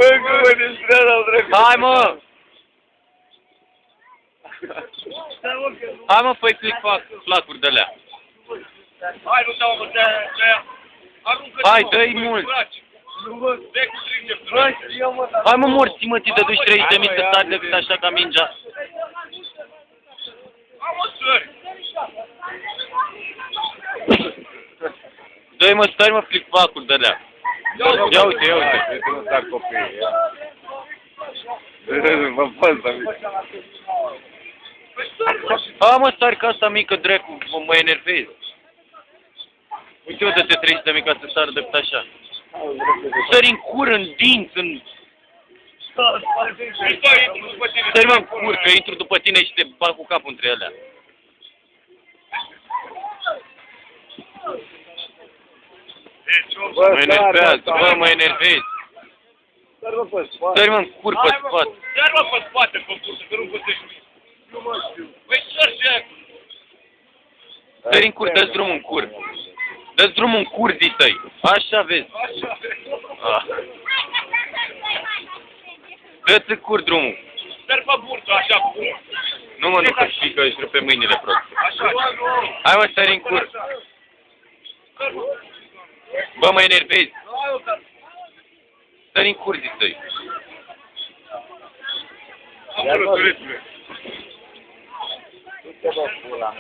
Bă, că mă distrează al dracu. Hai, mă! Hai, mă, fă-i flacuri de-alea. Hai, nu dau, mă, de-aia. Aruncă. Hai, dă-i mult. Nu văd. De cu trigger. Hai, mă, morți, mă, ți te duci 30.000 să sari decât așa ca mingea. Am o țări. Dă-i, mă, stai, mă, flacuri de-alea. Ia uite, ia uite. Uite, nu sar copiii, ia. Mă păs, amic. Hai, mă, sari ca asta mică, dracu, mă enervezi. Uite, eu dă-te 30.000 ca să sară decât așa. Sări în cur, în dinți, în... Sări, mă, în cur, că intru după tine și te bag cu capul între alea. Mă enervează, bă, mă enervezi. Sări, mă, în cur pe spate. Sări, mă, pe spate, pe curță, că nu găsești. Nu mă știu. Păi sări și aia. Sări în cur, dă-ți drumul în cur. Dă-ți drumul în curzii tăi. Așa vezi. Așa. Ah. Dă-ți în cur drumul. Sări pe burtă, așa, cum. Nu mă duc în știi că își rupe mâinile prost. Așa. Hai, mă, sări în cur. Bă, mă enervezi. Sări în curzii tăi. Am bună,